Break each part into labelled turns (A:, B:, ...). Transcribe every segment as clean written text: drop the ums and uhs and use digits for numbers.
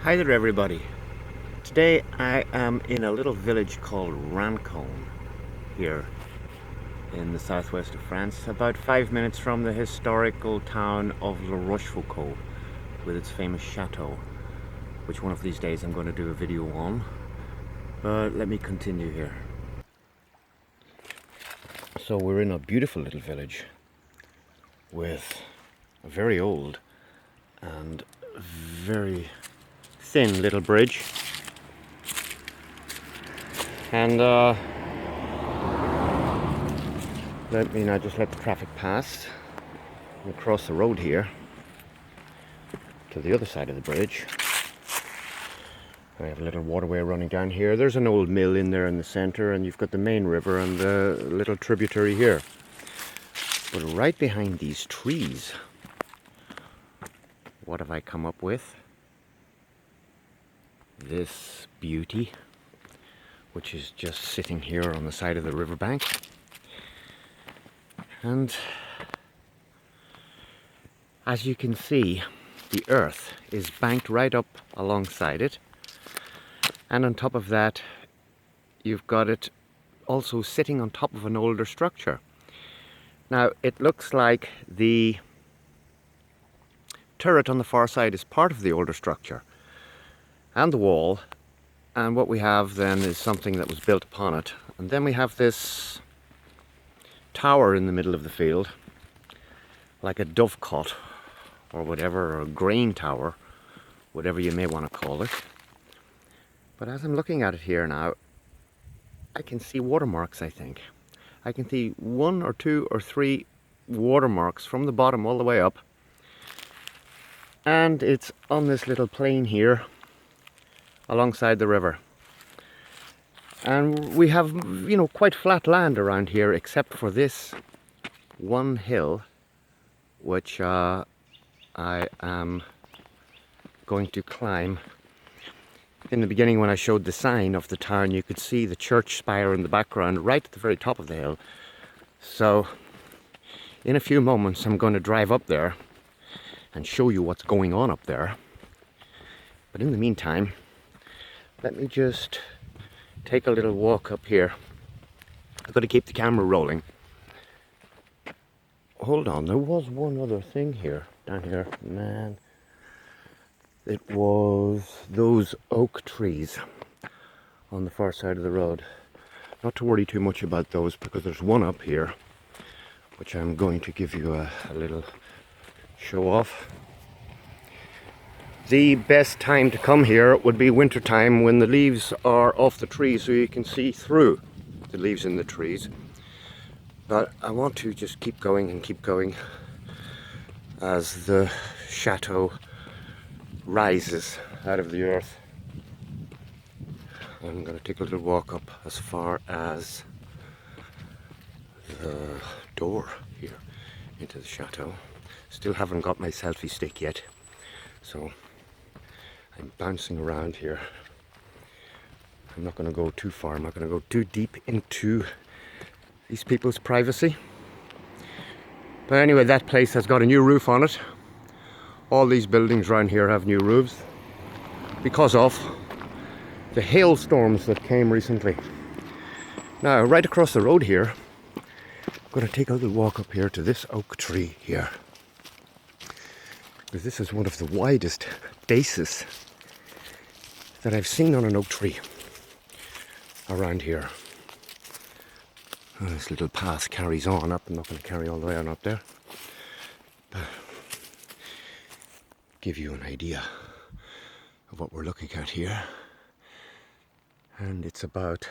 A: Hi there everybody. Today I am in a little village called Rancogne here in the southwest of France, about 5 minutes from the historical town of La Rochefoucauld with its famous chateau, which one of these days I'm going to do a video on. But let me continue here. So we're in a beautiful little village with a very old and very thin little bridge. And let me now just let the traffic pass and across the road here to the other side of the bridge. I have a little waterway running down here. There's an old mill in there in the center, and you've got the main river and the little tributary here. But right behind these trees, what have I come up with? This beauty, which is just sitting here on the side of the riverbank. And as you can see, the earth is banked right up alongside it. And on top of that, you've got it also sitting on top of an older structure. Now, it looks like the turret on the far side is part of the older structure and the wall. And what we have then is something that was built upon it. And then we have this tower in the middle of the field, like a dovecot or whatever, or a grain tower, whatever you may want to call it. But as I'm looking at it here now, I can see watermarks, I think. I can see 1 or 2 or 3 watermarks from the bottom all the way up. And it's on this little plain here alongside the river. And we have, quite flat land around here, except for this one hill, which I am going to climb. In the beginning, when I showed the sign of the town, you could see the church spire in the background right at the very top of the hill. So in a few moments I'm going to drive up there and show you what's going on up there. But in the meantime, let me just take a little walk up here. I've got to keep the camera rolling. Hold on, there was one other thing here, down here, man. It was those oak trees on the far side of the road. Not to worry too much about those, because there's one up here which I'm going to give you a little show off. The best time to come here would be winter time, when the leaves are off the trees, so you can see through the leaves in the trees. But I want to just keep going and keep going as the chateau rises out of the earth. I'm going to take a little walk up as far as the door here into the chateau. Still haven't got my selfie stick yet, so I'm bouncing around here. I'm not going to go too far. I'm not going to go too deep into these people's privacy. But anyway, that place has got a new roof on it. All these buildings around here have new roofs because of the hailstorms that came recently. Now, right across the road here, I'm going to take a little walk up here to this oak tree here, because this is one of the widest bases that I've seen on an oak tree around here. This little path carries on up. I'm not going to carry all the way on up there, but give you an idea of what we're looking at here. And it's about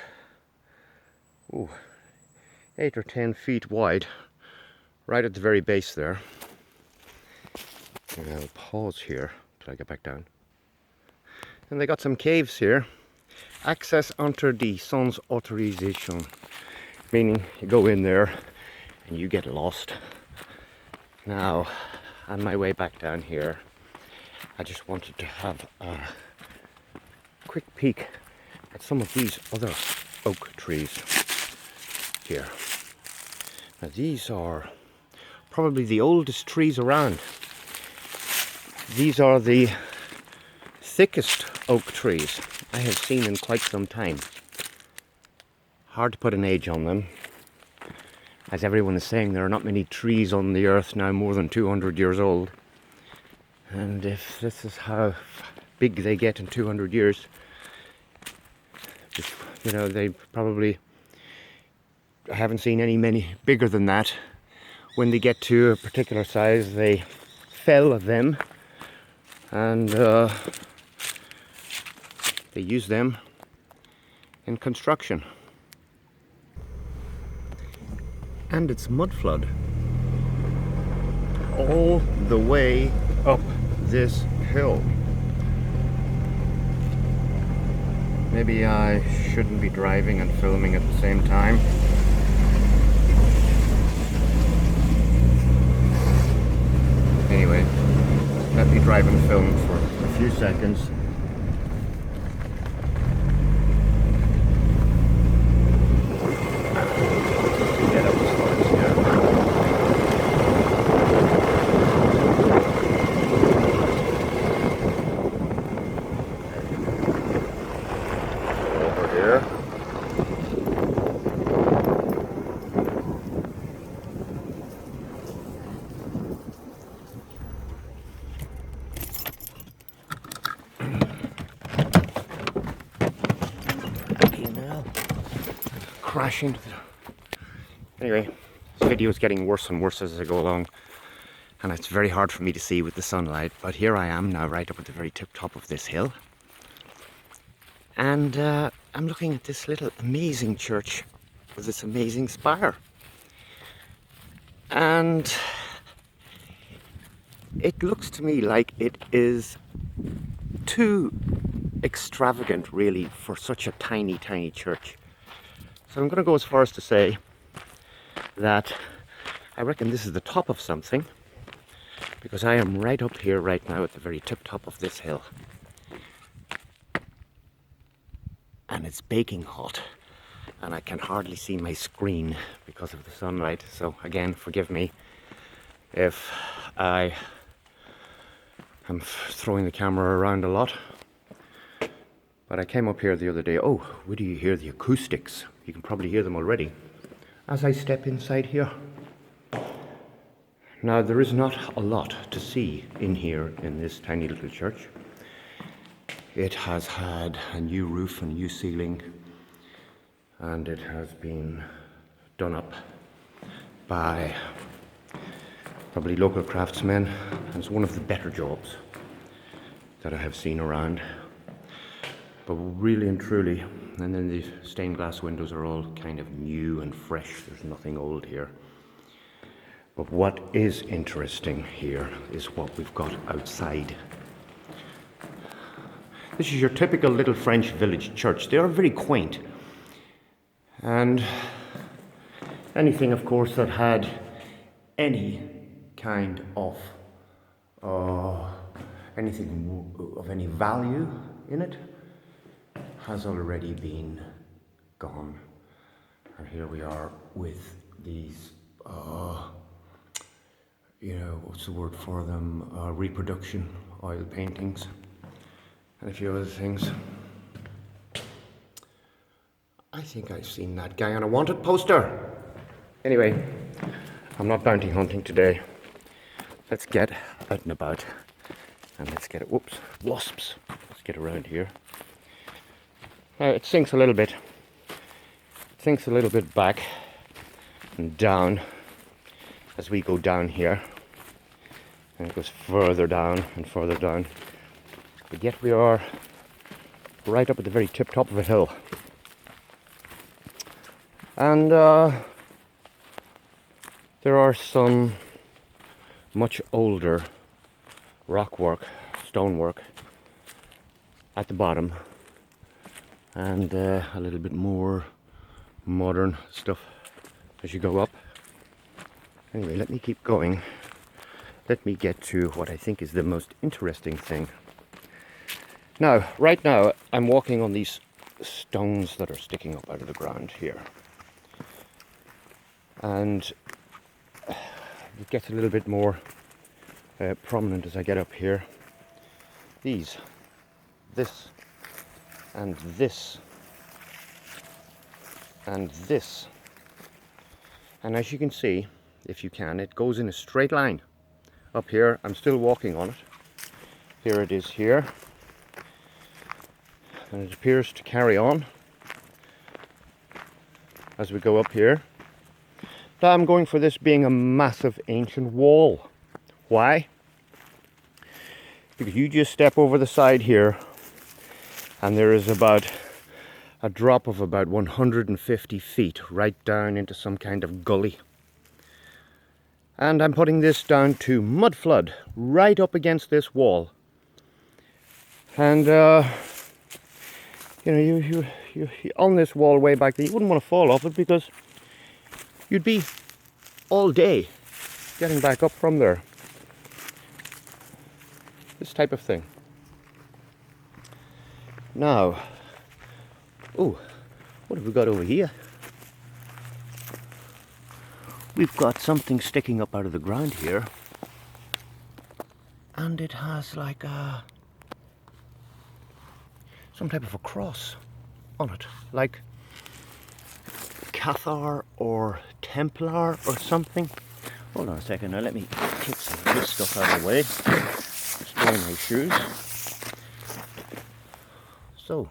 A: 8 or 10 feet wide, right at the very base there. And I'll pause here till I get back down. And they got some caves here. Access interdit sans autorisation, meaning you go in there and you get lost. Now, on my way back down here, I just wanted to have a quick peek at some of these other oak trees here. Now, these are probably the oldest trees around. These are the thickest oak trees I have seen in quite some time. Hard to put an age on them. As everyone is saying, there are not many trees on the earth now more than 200 years old. And if this is how big they get in 200 years, you know, they probably, I haven't seen many bigger than that. When they get to a particular size, they fell them and they use them in construction. And it's mudflood all the way up this hill. Maybe I shouldn't be driving and filming at the same time. Anyway, let me drive and film for a few seconds. Get up as far as here. Over here. Crash into the... Anyway, this video is getting worse and worse as I go along, and it's very hard for me to see with the sunlight, but here I am now right up at the very tip top of this hill, and I'm looking at this little amazing church with this amazing spire, and it looks to me like it is too extravagant really for such a tiny church. So I'm going to go as far as to say that I reckon this is the top of something, because I am right up here right now at the very tip top of this hill. And it's baking hot, and I can hardly see my screen because of the sunlight. So again, forgive me if I am throwing the camera around a lot. But I came up here the other day. Oh, where do you hear the acoustics? You can probably hear them already as I step inside here. Now, there is not a lot to see in here in this tiny little church. It has had a new roof and new ceiling, and it has been done up by probably local craftsmen, and it's one of the better jobs that I have seen around. But really and truly, and then the stained glass windows are all kind of new and fresh. There's nothing old here. But what is interesting here is what we've got outside. This is your typical little French village church. They are very quaint. And anything, of course, that had any kind of anything of any value in it has already been gone. And here we are with these, what's the word for them? Reproduction oil paintings and a few other things. I think I've seen that guy on a wanted poster. Anyway, I'm not bounty hunting today. Let's get out and about, and let's get it. Whoops, wasps. Let's get around here. It sinks a little bit. It sinks a little bit back and down as we go down here, and it goes further down and further down. But yet we are right up at the very tip top of a hill, and there are some much older rockwork, stonework at the bottom, and a little bit more modern stuff as you go up. Anyway, let me keep going. Let me get to what I think is the most interesting thing. Now, right now, I'm walking on these stones that are sticking up out of the ground here. And it gets a little bit more prominent as I get up here. These this, and this, and this. And as you can see, if you can, it goes in a straight line. Up here, I'm still walking on it. Here it is here. And it appears to carry on as we go up here. Now I'm going for this being a massive ancient wall. Why? Because you just step over the side here and there is about a drop of about 150 feet right down into some kind of gully. And I'm putting this down to Mudflood, right up against this wall. And you know, you on this wall way back there, you wouldn't want to fall off it because you'd be all day getting back up from there. This type of thing. Now, oh, what have we got over here? We've got something sticking up out of the ground here, and it has like some type of a cross on it, like Cathar or Templar or something. Hold on a second now, let me take some of this stuff out of the way. Destroy my shoes. So,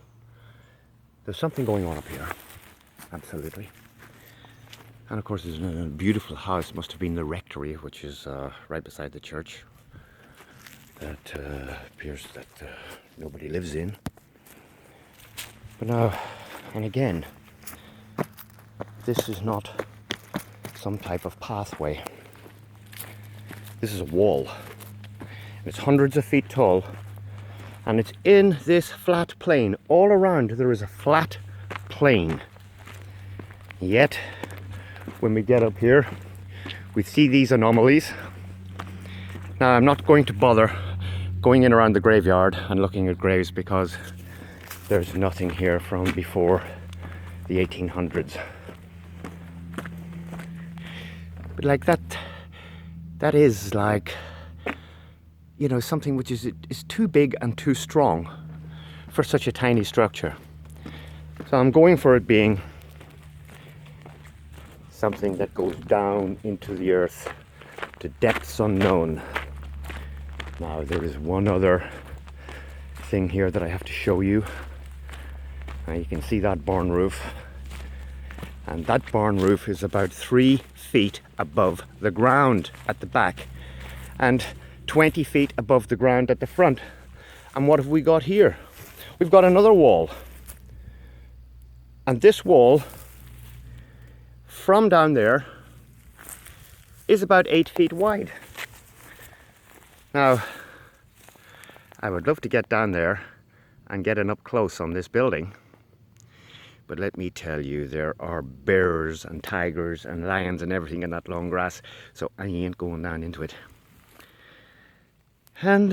A: there's something going on up here, absolutely. And of course there's a beautiful house, must have been the rectory, which is right beside the church. That appears that nobody lives in. But now, and again, this is not some type of pathway. This is a wall. It's hundreds of feet tall, and it's in this flat plain. All around there is a flat plain. Yet, when we get up here, we see these anomalies. Now, I'm not going to bother going in around the graveyard and looking at graves because there's nothing here from before the 1800s. But like that is like, you know, something which is too big and too strong for such a tiny structure. So I'm going for it being something that goes down into the earth to depths unknown. Now there is one other thing here that I have to show you. Now you can see that barn roof, and that barn roof is about 3 feet above the ground at the back and 20 feet above the ground at the front. And what have we got here? We've got another wall, and this wall from down there is about 8 feet wide. Now, I would love to get down there and get an up close on this building, but let me tell you, there are bears and tigers and lions and everything in that long grass, so I ain't going down into it. And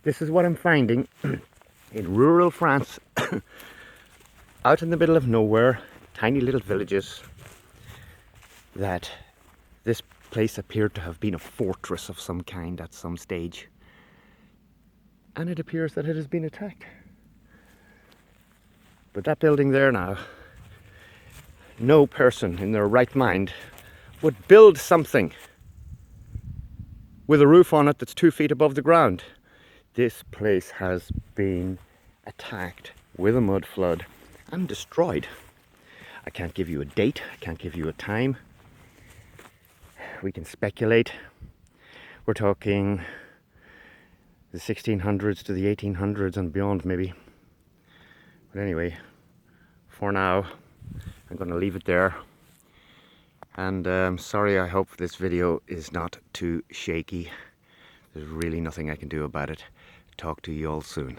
A: this is what I'm finding in rural France, out in the middle of nowhere, tiny little villages, that this place appeared to have been a fortress of some kind at some stage. And it appears that it has been attacked. But that building there now, no person in their right mind would build something with a roof on it that's 2 feet above the ground. This place has been attacked with a mud flood and destroyed. I can't give you a date, I can't give you a time. We can speculate. We're talking the 1600s to the 1800s and beyond maybe. But anyway, for now, I'm going to leave it there. And sorry, I hope this video is not too shaky. There's really nothing I can do about it. Talk to you all soon.